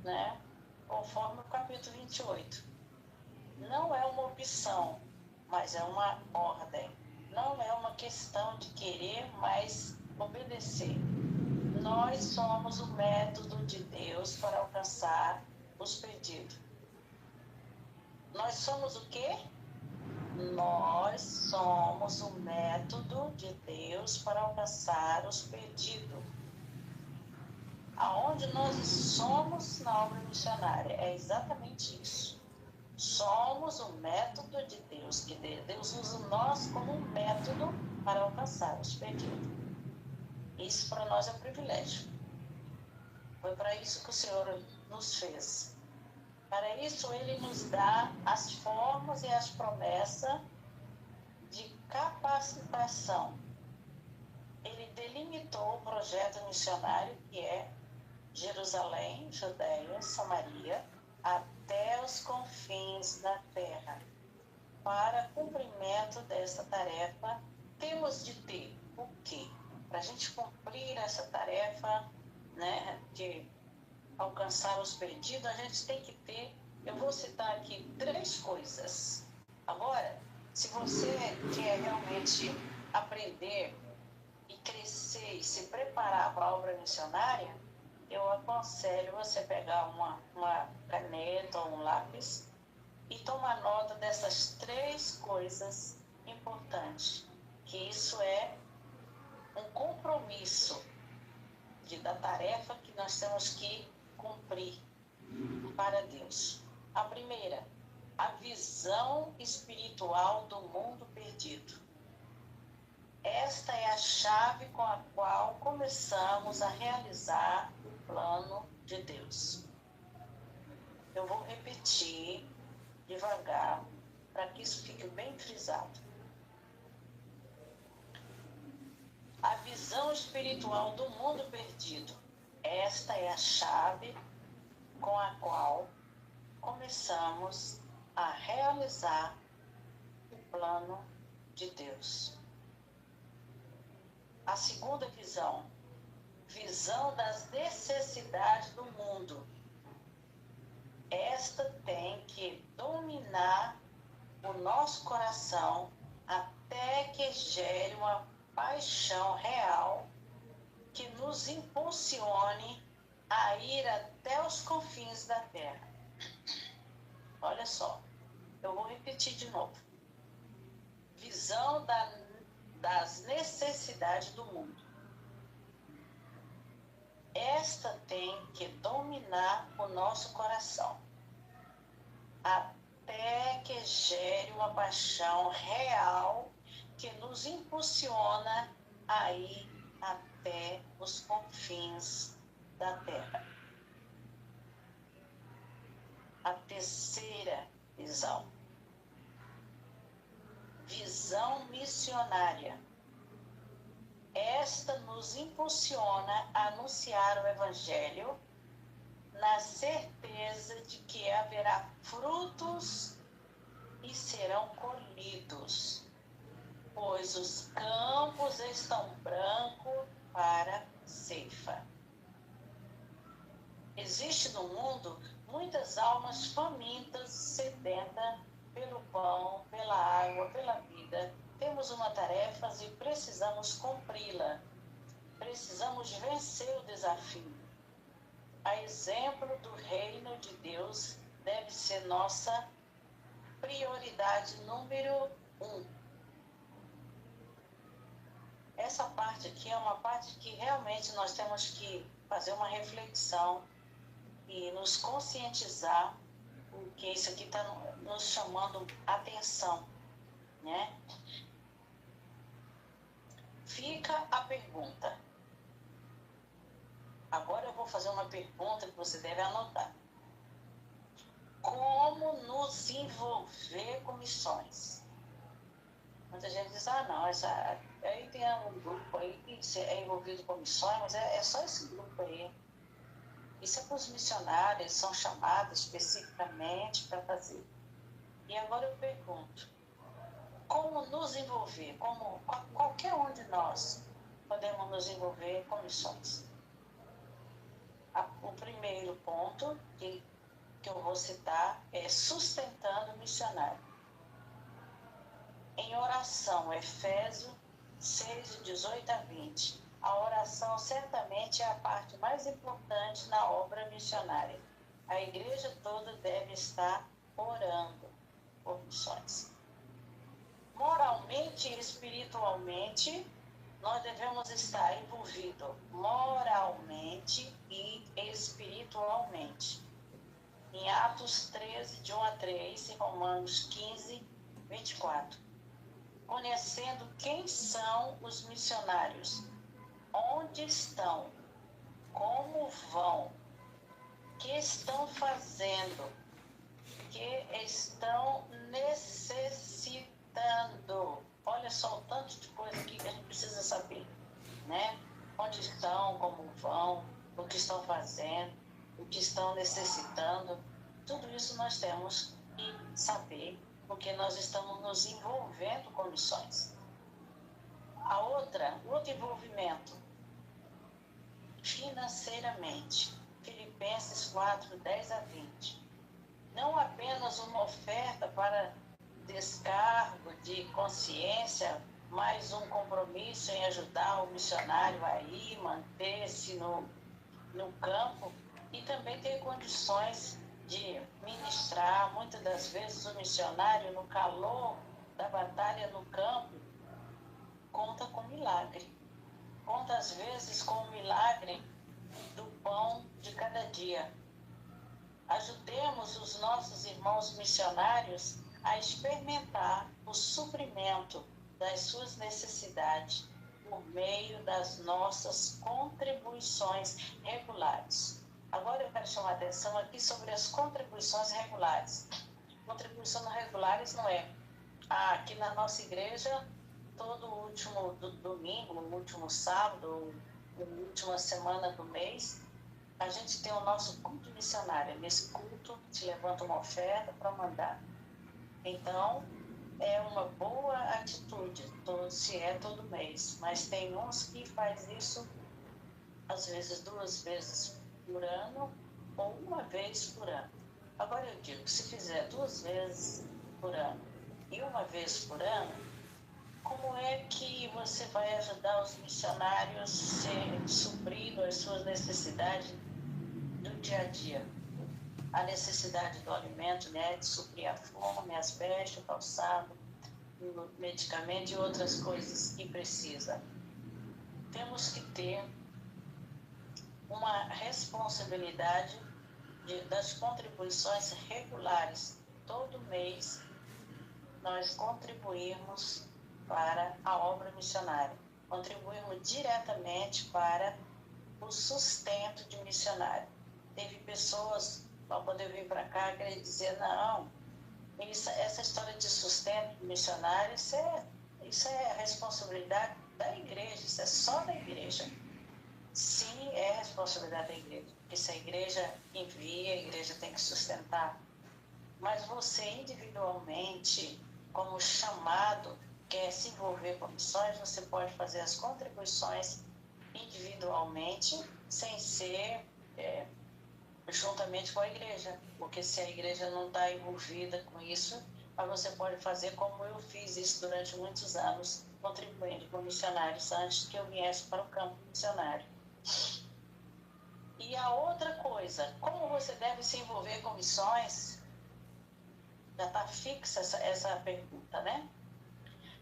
né, conforme o capítulo 28. Não é uma opção, mas é uma ordem. Não é uma questão de querer, mas obedecer. Nós somos o método de Deus para alcançar os perdidos. Nós somos o quê? Nós somos o método de Deus para alcançar os perdidos. Aonde nós somos na obra missionária, é exatamente isso. Somos o método de Deus, que Deus usa nós como um método para alcançar os perdidos. Isso para nós é um privilégio. Foi para isso que o Senhor nos fez. Para isso Ele nos dá as formas e as promessas de capacitação. Ele delimitou o projeto missionário, que é Jerusalém, Judeia, Samaria, até os confins da terra. Para cumprimento dessa tarefa, temos de ter o quê? Para a gente cumprir essa tarefa, né, de alcançar os perdidos, a gente tem que ter, eu vou citar aqui 3 coisas. Agora, se você quer realmente aprender e crescer e se preparar para a obra missionária, eu aconselho você pegar uma caneta ou um lápis e tomar nota dessas 3 coisas importantes, que isso é um compromisso da tarefa que nós temos que cumprir para Deus. A primeira, a visão espiritual do mundo perdido. Esta é a chave com a qual começamos a realizar o plano de Deus. Eu vou repetir devagar para que isso fique bem frisado. A visão espiritual do mundo perdido. Esta é a chave com a qual começamos a realizar o plano de Deus. A segunda visão, visão das necessidades do mundo. Esta tem que dominar o nosso coração até que gere uma paixão real que nos impulsione a ir até os confins da terra. Olha só, eu vou repetir de novo. Visão das necessidades do mundo. Esta tem que dominar o nosso coração, até que gere uma paixão real que nos impulsiona a ir até os confins da terra. A terceira visão. Visão missionária. Esta nos impulsiona a anunciar o Evangelho na certeza de que haverá frutos e serão colhidos, pois os campos estão brancos para ceifa. Existe no mundo muitas almas famintas, sedentas pelo pão, pela água, pela vida. Temos uma tarefa e precisamos cumpri-la. Precisamos vencer o desafio. A exemplo do reino de Deus, deve ser nossa prioridade número 1. Essa parte aqui é uma parte que realmente nós temos que fazer uma reflexão e nos conscientizar, porque isso aqui está nos chamando atenção, né? Fica a pergunta. Agora eu vou fazer uma pergunta que você deve anotar. Como nos envolver com missões? Muita gente diz, não, aí tem um grupo aí que é envolvido com missões, mas é só esse grupo aí. Isso é para os missionários, eles são chamados especificamente para fazer. E agora eu pergunto, como nos envolver? Como qualquer um de nós podemos nos envolver com missões? O primeiro ponto que eu vou citar é sustentando o missionário. Em oração, Efésios 6, 18 a 20. A oração certamente é a parte mais importante na obra missionária. A igreja toda deve estar orando por missões. Moralmente e espiritualmente, nós devemos estar envolvidos moralmente e espiritualmente. Em Atos 13, de 1 a 3, e Romanos 15, 24. Conhecendo quem são os missionários, onde estão, como vão, que estão fazendo, que estão necessitando. Olha só o tanto de coisa aqui que a gente precisa saber, né? Onde estão, como vão, o que estão fazendo, o que estão necessitando. Tudo isso nós temos que saber, porque nós estamos nos envolvendo com missões. O outro envolvimento, financeiramente. Filipenses 4, 10 a 20. Não apenas uma oferta para descargo de consciência, mas um compromisso em ajudar o missionário a ir, manter-se no campo e também ter condições de ministrar. Muitas das vezes o missionário, no calor da batalha no campo, conta com milagre. Conta às vezes com o milagre do pão de cada dia. Ajudemos os nossos irmãos missionários a experimentar o suprimento das suas necessidades por meio das nossas contribuições regulares. Agora eu quero chamar a atenção aqui sobre as contribuições regulares. Contribuições regulares não é aqui na nossa igreja, todo último domingo, no último sábado, na última semana do mês, a gente tem o nosso culto missionário. Nesse culto, te levanta uma oferta para mandar. Então, é uma boa atitude, se é todo mês. Mas tem uns que faz isso, às vezes 2 vezes por ano ou 1 vez por ano. Agora eu digo, se fizer 2 vezes por ano e 1 vez por ano, como é que você vai ajudar os missionários a suprir as suas necessidades do dia a dia? A necessidade do alimento, né, de suprir a fome, as vestes, o calçado, o medicamento e outras coisas que precisa. Temos que ter uma responsabilidade das contribuições regulares. Todo mês nós contribuímos para a obra missionária. Contribuímos diretamente para o sustento de missionário. Teve pessoas, para poder vir para cá, querer dizer, não, essa história de sustento de missionário, isso é a responsabilidade da igreja, isso é só da igreja. Sim, é responsabilidade da igreja, porque se a igreja envia, a igreja tem que sustentar. Mas você individualmente, como chamado, quer se envolver com missões, você pode fazer as contribuições individualmente, sem ser juntamente com a igreja, porque se a igreja não está envolvida com isso, mas você pode fazer como eu fiz isso durante muitos anos, contribuindo com missionários antes que eu viesse para o campo missionário. E a outra coisa, como você deve se envolver com missões? Já está fixa essa pergunta, né?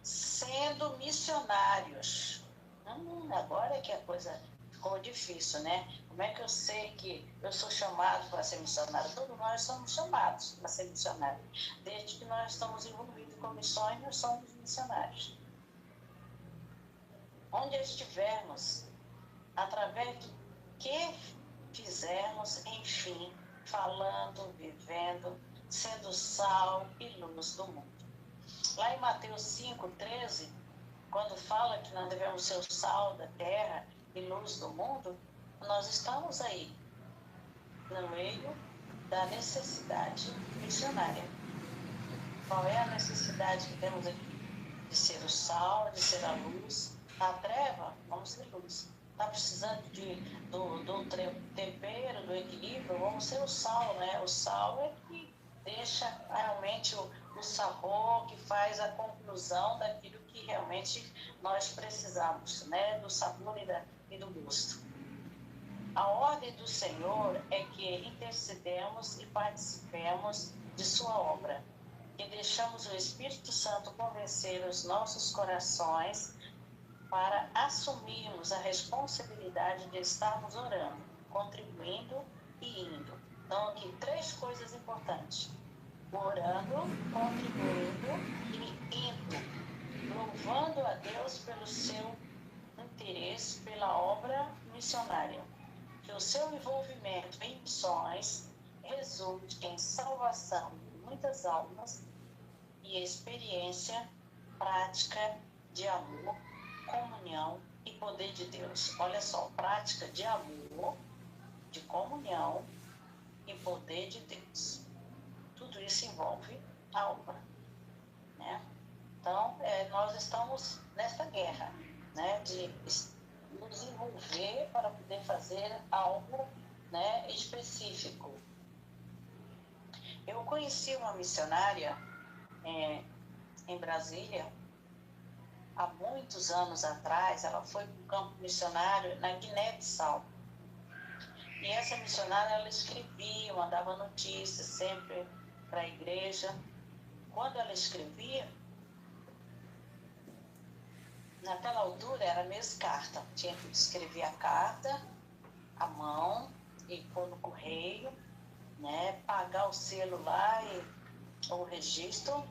Sendo missionários. Agora é que a coisa ficou difícil, né? Como é que eu sei que eu sou chamado para ser missionário? Todos nós somos chamados para ser missionário. Desde que nós estamos envolvidos com missões, nós somos missionários. Onde estivermos, através do que fizermos, enfim, falando, vivendo, sendo sal e luz do mundo. Lá em Mateus 5,13, quando fala que nós devemos ser o sal da terra e luz do mundo, nós estamos aí, no meio da necessidade missionária. Qual é a necessidade que temos aqui? De ser o sal, de ser a luz. A treva, vamos ser luz. Está precisando do tempero, do equilíbrio, vamos ser o sal, né? O sal é que deixa realmente o sabor, que faz a conclusão daquilo que realmente nós precisamos, né? Do sabor e do gosto. A ordem do Senhor é que intercedemos e participemos de sua obra, que deixamos o Espírito Santo convencer os nossos corações para assumirmos a responsabilidade de estarmos orando, contribuindo e indo. Então, aqui, 3 coisas importantes: orando, contribuindo e indo, louvando a Deus pelo seu interesse pela obra missionária. Que o seu envolvimento em missões resulte em salvação de muitas almas e experiência prática de amor, comunhão e poder de Deus. Olha só, prática de amor, de comunhão e poder de Deus. Tudo isso envolve a obra, né? Então, nós estamos nessa guerra, né, de nos envolver para poder fazer algo, né, específico. Eu conheci uma missionária em Brasília, há muitos anos atrás. Ela foi para o campo missionário na Guiné-Bissau. E essa missionária, ela escrevia, mandava notícias sempre para a igreja. Quando ela escrevia, naquela altura era mesmo carta. Tinha que escrever a carta à mão e pôr no correio, né? Pagar o selo lá e o registro.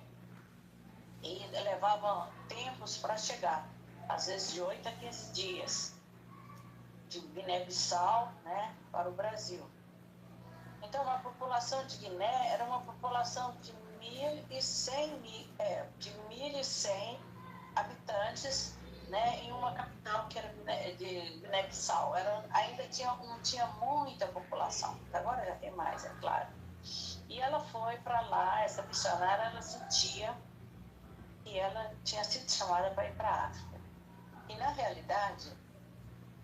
E levava tempos para chegar, às vezes de 8 a 15 dias, de Guiné-Bissau, né, para o Brasil. Então, a população de Guiné era uma população de 1.100 habitantes, né, em uma capital que era de Guiné-Bissau. Ainda não tinha muita população, agora já tem mais, é claro. E ela foi para lá, essa missionária, ela sentia que ela tinha sido chamada para ir para a África. E, na realidade,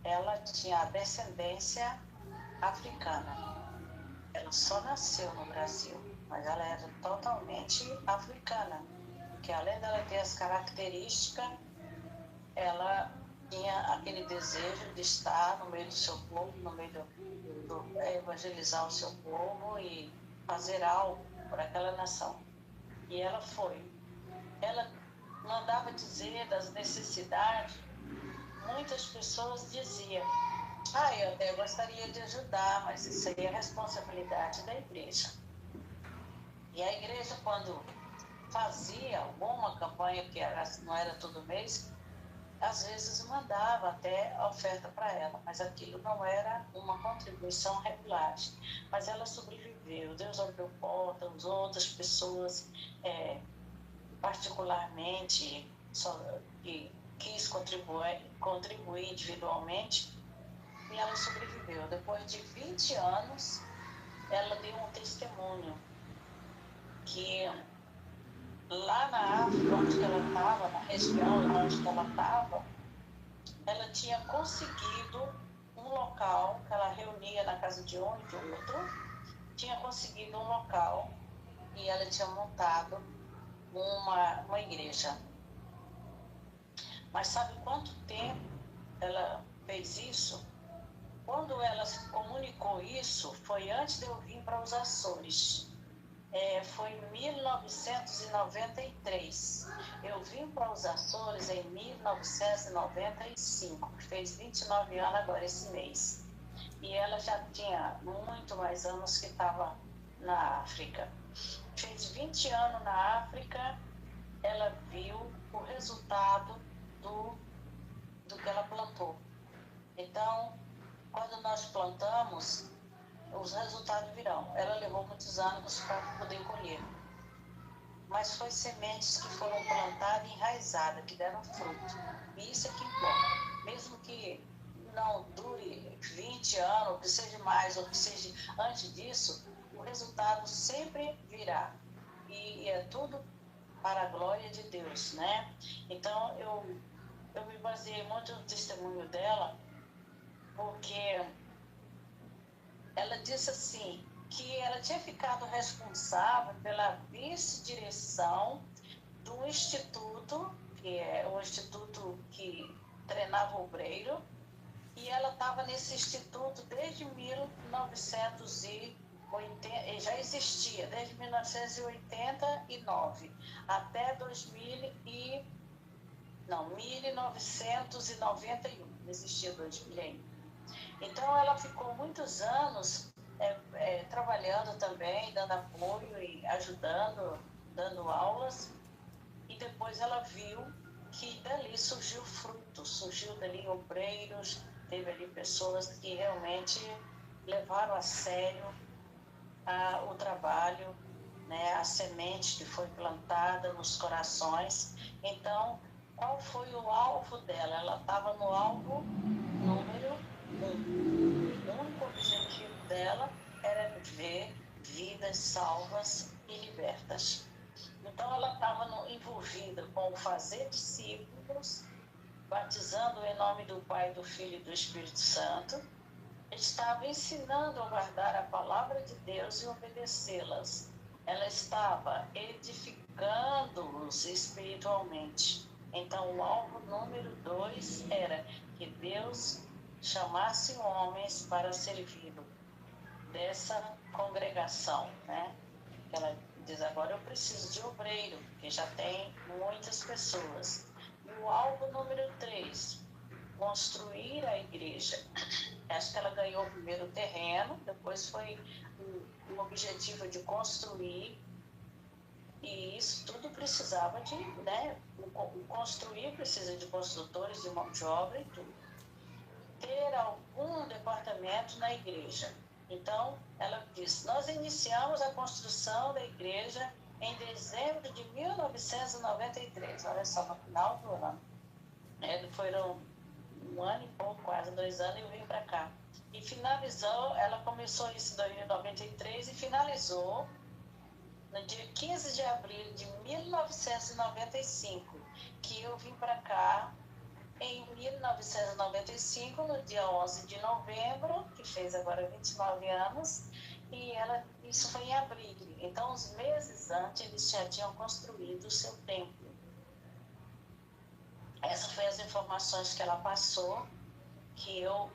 ela tinha a descendência africana. Ela só nasceu no Brasil, mas ela era totalmente africana, porque além dela ter as características, ela tinha aquele desejo de estar no meio do seu povo, no meio evangelizar o seu povo e fazer algo por aquela nação. E ela foi. Ela mandava dizer das necessidades. Muitas pessoas diziam: eu até gostaria de ajudar, mas isso aí é responsabilidade da igreja. E a igreja, quando fazia alguma campanha, que não era todo mês, às vezes mandava até a oferta para ela, mas aquilo não era uma contribuição regular. Mas ela sobreviveu, Deus abriu portas, outras pessoas, particularmente, que quis contribuir individualmente, e ela sobreviveu. Depois de 20 anos, ela deu um testemunho que lá na África, onde ela estava, na região onde ela estava, ela tinha conseguido um local, que ela reunia na casa de um e de outro, tinha conseguido um local e ela tinha montado uma igreja. Mas sabe quanto tempo ela fez isso? Quando ela comunicou isso, foi antes de eu vir para os Açores. Foi em 1993. Eu vim para os Açores em 1995. Fez 29 anos agora esse mês. E ela já tinha muito mais anos que estava na África. Fez 20 anos na África, ela viu o resultado do que ela plantou. Então, quando nós plantamos, os resultados virão. Ela levou muitos anos para poder colher. Mas foi sementes que foram plantadas e enraizadas, que deram fruto. E isso é que importa. Mesmo que não dure 20 anos, ou que seja mais, ou que seja antes disso, o resultado sempre virá. E é tudo para a glória de Deus, né? Então, eu me baseei muito no testemunho dela, porque ela disse assim, que ela tinha ficado responsável pela vice-direção do instituto, que é o instituto que treinava obreiro, e ela estava nesse instituto desde 1980, já existia, desde 1989 até 1991, não existia 2000 ainda. Então, ela ficou muitos anos trabalhando também, dando apoio e ajudando, dando aulas. E depois ela viu que dali surgiu fruto, surgiu dali obreiros, teve ali pessoas que realmente levaram a sério o trabalho, né, a semente que foi plantada nos corações. Então, qual foi o alvo dela? Ela estava no alvo número 1. O único objetivo dela era ver vidas salvas e libertas. Então, ela estava envolvida com o fazer discípulos, batizando em nome do Pai, do Filho e do Espírito Santo. Estava ensinando a guardar a palavra de Deus e obedecê-las. Ela estava edificando-os espiritualmente. Então, o alvo número 2 era que Deus chamasse homens para servi-lo dessa congregação, né? Ela diz, agora eu preciso de obreiro, porque já tem muitas pessoas. E o alvo número 3, construir a igreja. Acho que ela ganhou primeiro o terreno, depois foi o objetivo de construir, e isso tudo precisava de, né? O construir precisa de construtores, de mão de obra e tudo. Ter algum departamento na igreja. Então, ela disse, nós iniciamos a construção da igreja em dezembro de 1993, olha só, no final do ano. Foram 1 ano e pouco, quase 2 anos, eu vim para cá. E finalizou, ela começou isso em 1993 e finalizou no dia 15 de abril de 1995, que eu vim para cá em 1995, no dia 11 de novembro, que fez agora 29 anos, e isso foi em abril. Então, uns meses antes, eles já tinham construído o seu templo. Essas foram as informações que ela passou, que eu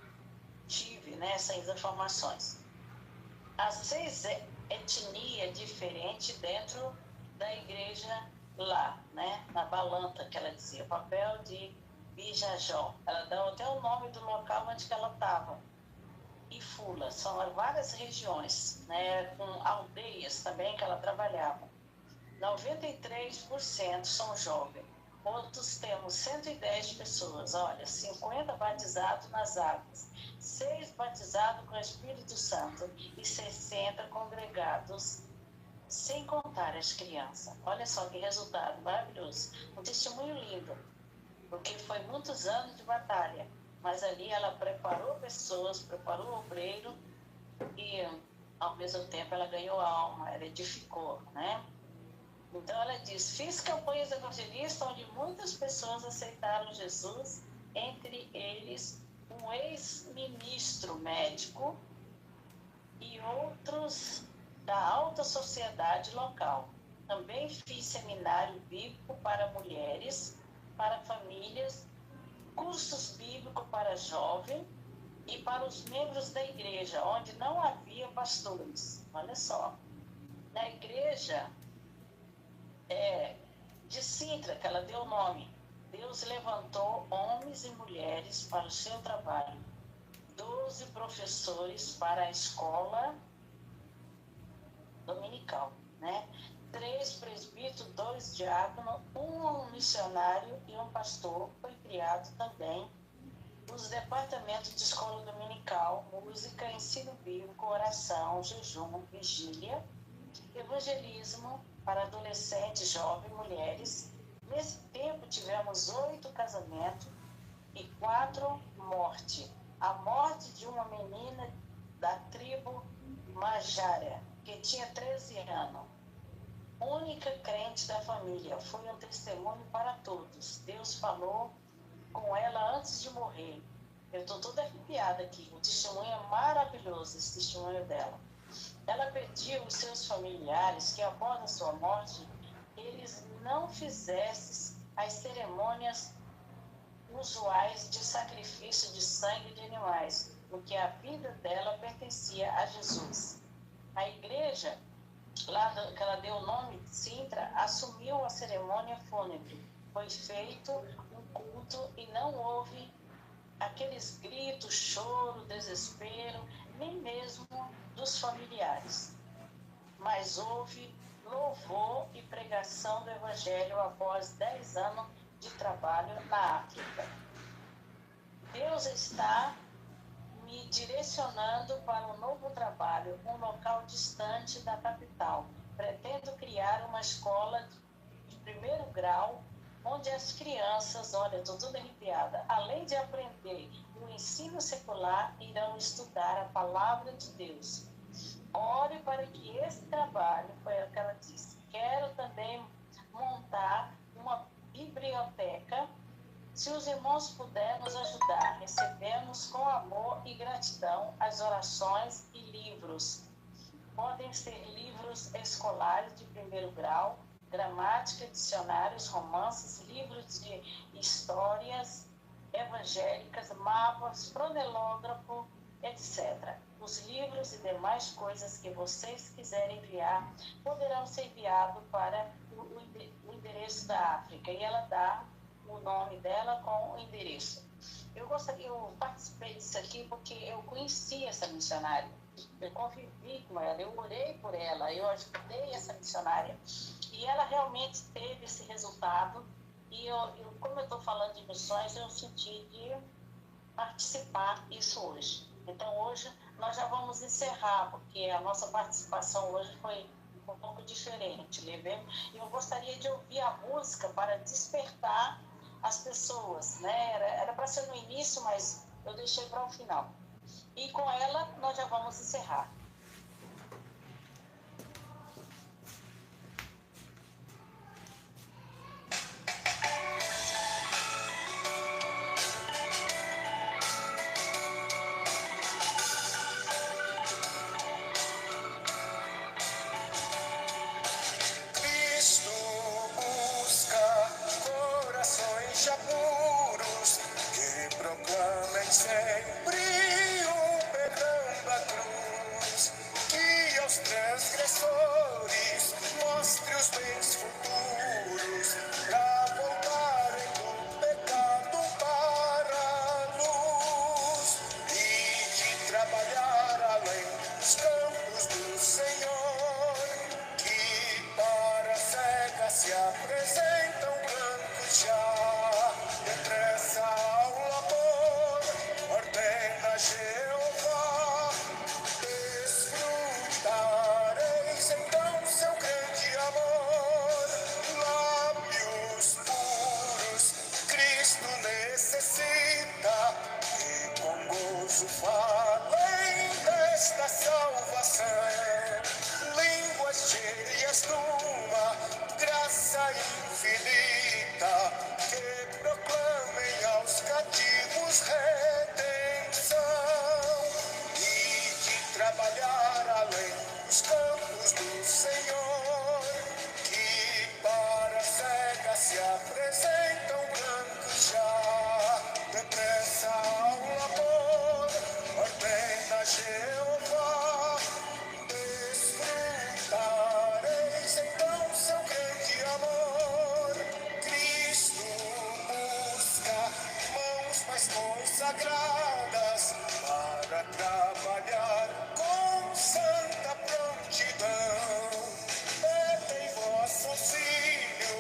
tive, né, essas informações. As 6 etnias diferentes dentro da igreja lá, né, na Balanta, que ela dizia, o papel de Bijajó. Ela deu até o nome do local onde que ela estava. E Fula, são várias regiões, né, com aldeias também que ela trabalhava. 93% são jovens. Outros temos 110 pessoas, olha, 50 batizados nas águas, 6 batizados com o Espírito Santo e 60 congregados, sem contar as crianças. Olha só que resultado maravilhoso. Um testemunho lindo, porque foi muitos anos de batalha, mas ali ela preparou pessoas, preparou o obreiro e, ao mesmo tempo, ela ganhou alma, ela edificou, né? Então ela diz, fiz campanhas evangelistas onde muitas pessoas aceitaram Jesus, entre eles um ex-ministro médico e outros da alta sociedade local. Também fiz seminário bíblico para mulheres, para famílias, cursos bíblicos para jovens e para os membros da igreja, onde não havia pastores. Olha só, na igreja de Sintra, que ela deu o nome, Deus levantou homens e mulheres para o seu trabalho, 12 professores para a escola dominical, né? 3 presbíteros, 2 diáconos, um missionário e um pastor. Foi criado também os departamentos de escola dominical, música, ensino bíblico, oração, jejum, vigília, evangelismo para adolescentes, jovens, mulheres. Nesse tempo tivemos 8 casamentos e 4 mortes. A morte de uma menina da tribo Majara, que tinha 13 anos. Única crente da família, foi um testemunho para todos. Deus falou com ela antes de morrer. Eu estou toda arrepiada aqui. O testemunho é maravilhoso, esse testemunho dela. Ela pediu aos seus familiares que, após a sua morte, eles não fizessem as cerimônias usuais de sacrifício de sangue de animais, porque a vida dela pertencia a Jesus. A igreja, lá que ela deu o nome de Sintra, assumiu a cerimônia fúnebre. Foi feito um culto e não houve aqueles gritos, choro, desespero, nem mesmo dos familiares. Mas houve louvor e pregação do Evangelho após 10 anos de trabalho na África. Deus está me direcionando para um novo trabalho, um local distante da capital. Pretendo criar uma escola de primeiro grau, onde as crianças, olha, estou toda arrepiada, além de aprender o ensino secular, irão estudar a palavra de Deus. Ore para que esse trabalho, foi o que ela disse, quero também montar uma biblioteca. Se os irmãos puderem nos ajudar, recebemos com amor e gratidão as orações e livros. Podem ser livros escolares de primeiro grau, gramática, dicionários, romances, livros de histórias evangélicas, mapas, cronológrafo, etc. Os livros e demais coisas que vocês quiserem enviar poderão ser enviados para o endereço da África. E ela dá o nome dela com o endereço. Eu participei disso aqui porque eu conheci essa missionária. Eu convivi com ela, eu orei por ela, eu ajudei essa missionária. E ela realmente teve esse resultado. E como eu estou falando de missões, eu senti de participar isso hoje. Então, hoje, nós já vamos encerrar, porque a nossa participação hoje foi um pouco diferente. E eu gostaria de ouvir a música para despertar as pessoas, né? Era para ser no início, mas eu deixei para o final. E com ela, nós já vamos encerrar. falem desta salvação, línguas cheias de uma graça infinita, que proclamem aos cativos redenção, e de trabalhar além dos campos do Senhor, que para a cega se apresentam brancos já, depressa ao labor, ordena Jeová, desfrutareis então seu grande amor. Cristo busca mãos mais consagradas para trabalhar com santa prontidão. Pedem vosso auxílio,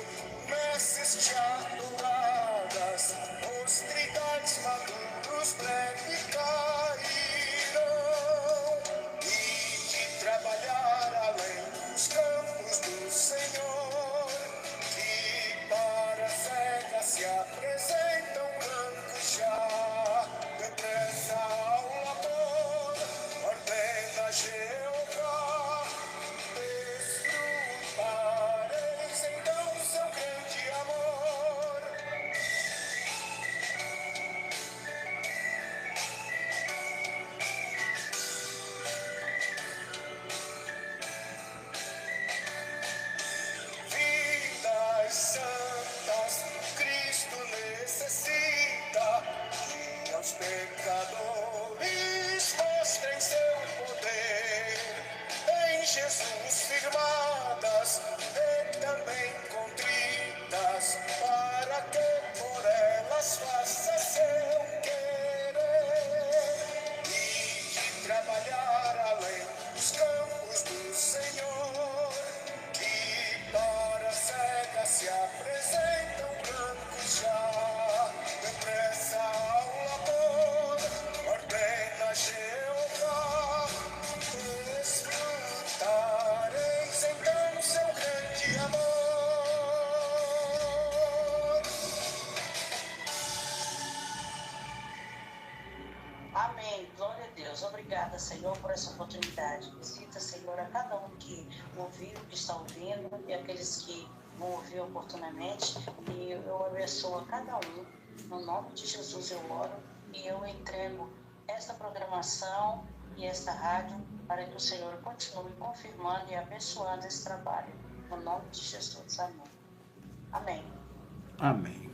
messes teaturadas, os tridais maduros breve cairão, e de trabalhar além dos campos do Senhor, que para a cega se apresentam brancos já, depressa ao labor, ordena Jeová, desfrutareis então seu grande amor. Vidas santas, Cristo necessita, que aos pecadores mostrem seu poder, em Jesus firmadas e também contritas, para que por elas faça seu querer, e de trabalhar além dos campos do Senhor, que para a cega se apresentam brancos já, depressa ao labor, ordena Jeová, desfrutareis então seu grande amor. Amém. Glória a Deus. Obrigada, Senhor, por essa oportunidade. Visita, Senhor, a cada um que ouviu, que está ouvindo, e aqueles que vão ouvir oportunamente. E eu abençoo a cada um. No nome de Jesus eu oro e eu entrego esta programação e esta rádio para que o Senhor continue confirmando e abençoando esse trabalho. No nome de Jesus. Amém. Amém. Amém.